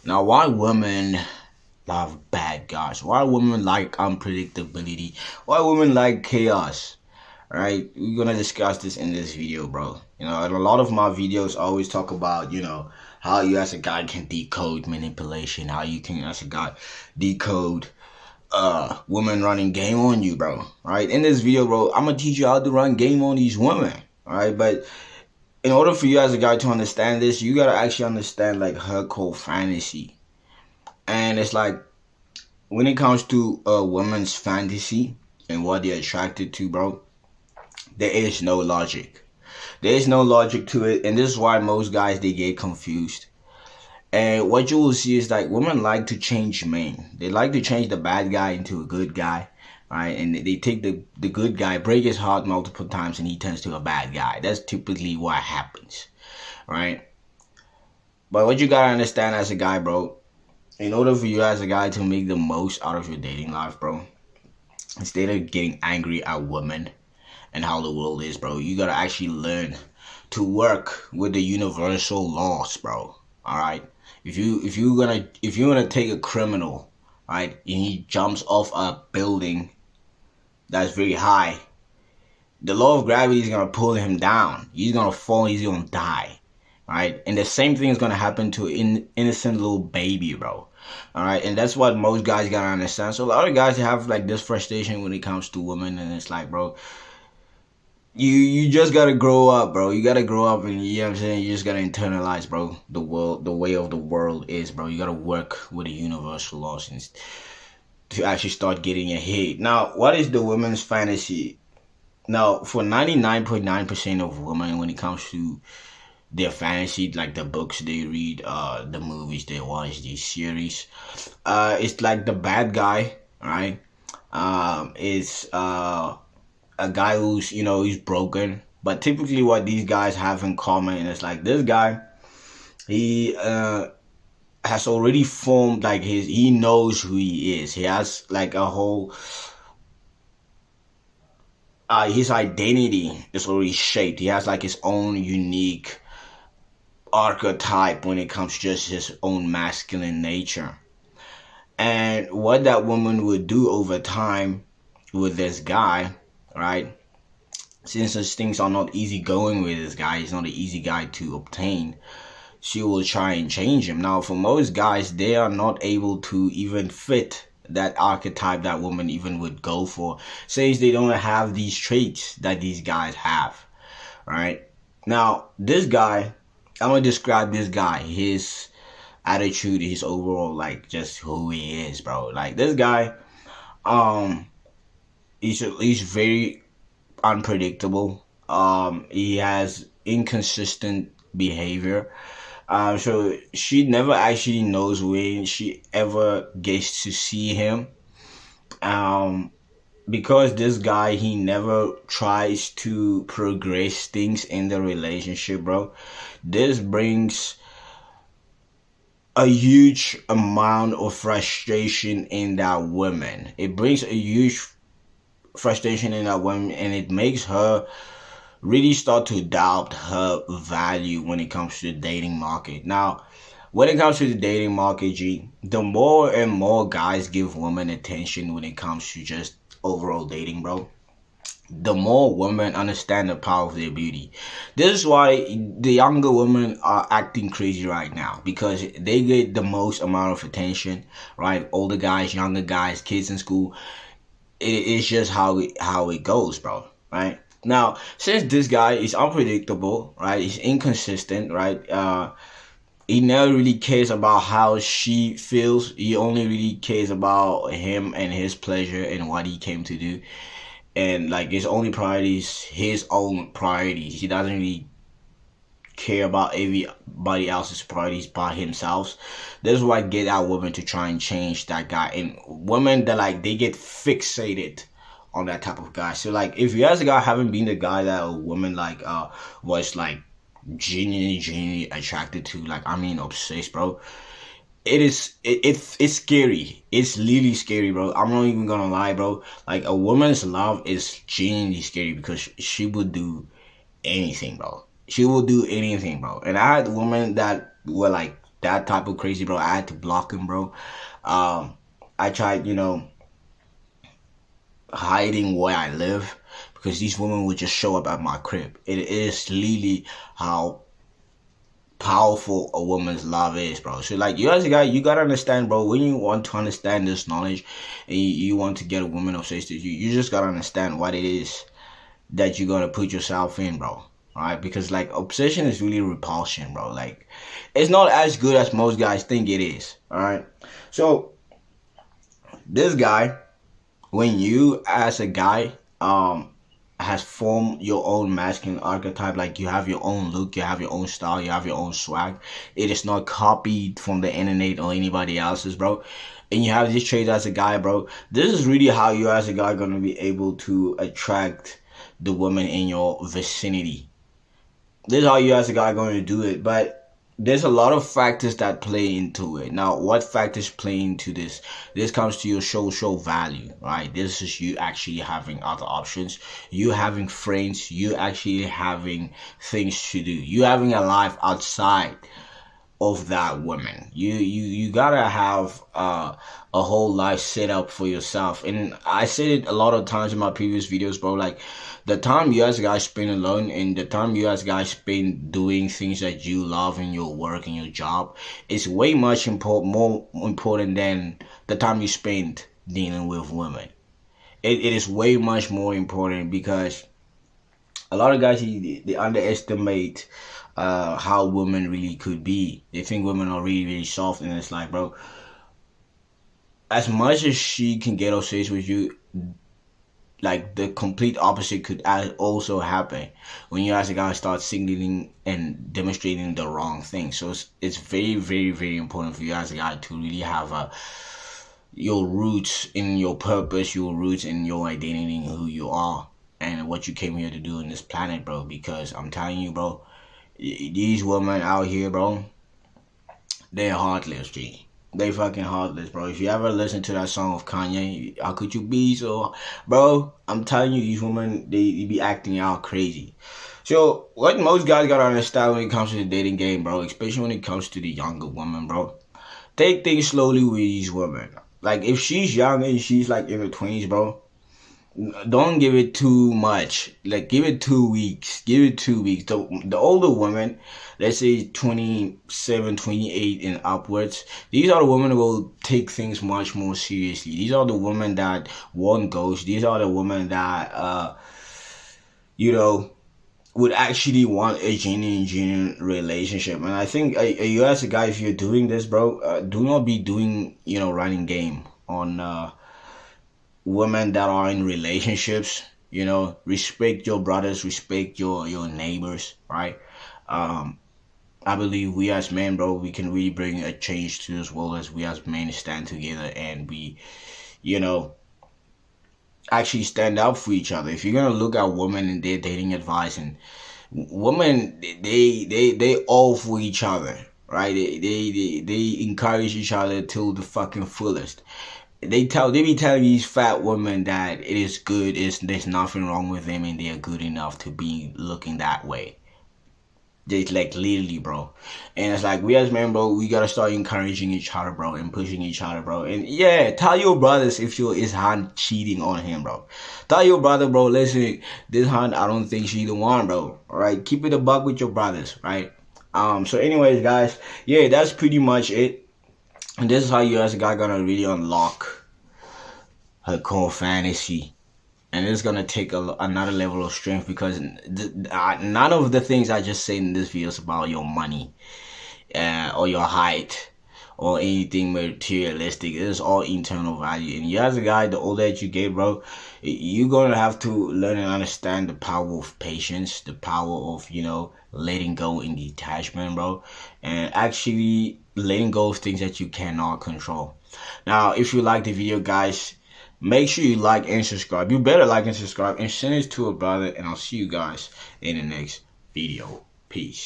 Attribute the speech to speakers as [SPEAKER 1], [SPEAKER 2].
[SPEAKER 1] Now, why women love bad guys? Why women like unpredictability? Why women like chaos? Right? We're gonna discuss this in this video, bro. And a lot of my videos always talk about, how you as a guy can decode manipulation, how you can as a guy decode women running game on you, bro. Right? In this video, bro, I'm gonna teach you how to run game on these women. All right, but in order for you as a guy to understand this, you gotta actually understand like her core fantasy. And it's like when it comes to a woman's fantasy and what they're attracted to, bro, there is no logic. There is no logic to it, and this is why most guys they get confused. And what you will see is like women like to change men. They like to change the bad guy into a good guy, right? And they take the good guy, break his heart multiple times, and he turns to a bad guy. That's typically what happens, right? But what you gotta understand as a guy, bro, in order for you as a guy to make the most out of your dating life, bro, instead of getting angry at women and how the world is, bro, you gotta actually learn to work with the universal laws, bro. All right. If you're gonna take a criminal, right, and he jumps off a building that's very high, the law of gravity is gonna pull him down. He's gonna fall. He's gonna die. Right, and the same thing is gonna happen to an innocent little baby, bro. All right, and that's what most guys gotta understand. So a lot of guys have like this frustration when it comes to women, and it's like, bro, you just gotta grow up, bro. You gotta grow up, and you know what I'm saying. You just gotta internalize, bro. The way of the world is, bro. You gotta work with the universal laws and to actually start getting ahead. Now, what is the women's fantasy? Now, for 99.9% of women, when it comes to their fantasy, like the books they read, the movies they watch, these series, it's like the bad guy, right? Is a guy who's he's broken. But typically, what these guys have in common is like this guy, he has already formed like he knows who he is. He has like a whole his identity is already shaped. He has like his own unique archetype when it comes to just his own masculine nature. And what that woman would do over time with this guy, right? Since those things are not easy going with this guy, he's not an easy guy to obtain. She will try and change him. Now, for most guys, they are not able to even fit that archetype that woman even would go for, since they don't have these traits that these guys have, right? Now, this guy, I'm gonna describe this guy, his attitude, his overall like just who he is, bro. Like this guy, um, he's very unpredictable. He has inconsistent behavior. So she never actually knows when she ever gets to see him. Um, because this guy he never tries to progress things in the relationship, bro. This brings a huge amount of frustration in that woman. It brings a huge frustration in that woman, and it makes her really start to doubt her value when it comes to the dating market. Now, when it comes to the dating market, G, the more and more guys give women attention when it comes to just overall dating, bro, the more women understand the power of their beauty. This is why the younger women are acting crazy right now, because they get the most amount of attention, right? Older guys, younger guys, kids in school. It's just how it goes, bro. Right? Now, since this guy is unpredictable, right? He's inconsistent, right? He never really cares about how she feels. He only really cares about him and his pleasure and what he came to do. And like his only priorities, his own priorities. He doesn't really care about everybody else's priorities by himself. This is why get out women to try and change that guy. And women that like they get fixated on that type of guy. So like if you as a guy haven't been the guy that a woman like was like genuinely attracted to, like I mean obsessed, bro. It's scary. It's really scary, bro. I'm not even gonna lie, bro. Like a woman's love is genuinely scary because she would do anything, bro. She will do anything, bro. And I had women that were like that type of crazy, bro. I had to block him, bro. I tried, hiding where I live because these women would just show up at my crib. It is really how powerful a woman's love is, bro. So like, you as a guy, you gotta understand, bro, when you want to understand this knowledge and you want to get a woman obsessed with you, you just gotta understand what it is that you're gonna put yourself in, bro. Alright, because like, obsession is really repulsion, bro. Like, it's not as good as most guys think it is. Alright, so this guy, when you as a guy has formed your own masculine archetype, like you have your own look, you have your own style, you have your own swag, it is not copied from the internet or anybody else's, bro, and you have this trait as a guy, bro, this is really how you as a guy are going to be able to attract the women in your vicinity. This is how you as a guy are going to do it. But there's a lot of factors that play into it. Now, what factors play into this? This comes to your social value, right? This is you actually having other options, you having friends, you actually having things to do, you having a life outside of that woman. You gotta have a whole life set up for yourself. And I said it a lot of times in my previous videos, bro, like, the time you as guys spend alone and the time you as guys spend doing things that you love in your work and your job is way much more important than the time you spend dealing with women. It is way much more important, because a lot of guys, they underestimate how women really could be. They think women are really, really soft, and it's like, bro, as much as she can get obsessed with you, like, the complete opposite could also happen when you as a guy start signaling and demonstrating the wrong thing. So it's very, very, very important for you as a guy to really have your roots in your purpose, your roots in your identity, and who you are and what you came here to do on this planet, bro. Because I'm telling you, bro, these women out here, bro, they're heartless, G. They fucking heartless, bro. If you ever listen to that song of Kanye, How Could You Be So, bro, I'm telling you, these women, they be acting out crazy. So what most guys gotta understand when it comes to the dating game, bro, especially when it comes to the younger women, bro, take things slowly with these women. Like, if she's young and she's like in her 20s, bro, don't give it too much. Like, give it 2 weeks. Give it 2 weeks. The older women, let's say 27, 28 and upwards, these are the women who will take things much more seriously. These are the women that want goals. These are the women that would actually want a genuine relationship. And I think you as a guy, if you're doing this, bro, do not be doing running game on women that are in relationships. Respect your brothers, respect your neighbors, right? I believe we as men, bro, we can really bring a change to this world as we as men stand together and we actually stand up for each other. If you're gonna look at women and their dating advice, and women, they all for each other, right? They encourage each other to the fucking fullest. They be telling these fat women that it is good, there's nothing wrong with them, and they are good enough to be looking that way. They, like, literally, bro. And it's like, we as men, bro, we gotta start encouraging each other, bro, and pushing each other, bro. And yeah, tell your brothers if his hand cheating on him, bro. Tell your brother, bro, listen, this hand, I don't think she the one, bro. Alright, keep it a buck with your brothers, right? So anyways, guys, yeah, that's pretty much it. And this is how you as a guy gonna really unlock her core fantasy. And it's gonna take another level of strength, because none of the things I just said in this video is about your money or your height or anything materialistic. It is all internal value. And you as a guy, the older that you get, bro, you're gonna have to learn and understand the power of patience, the power of letting go in detachment, bro, and actually letting go of things that you cannot control. Now, if you like the video, guys, make sure you like and subscribe. You better like and subscribe and send it to a brother, and I'll see you guys in the next video. Peace.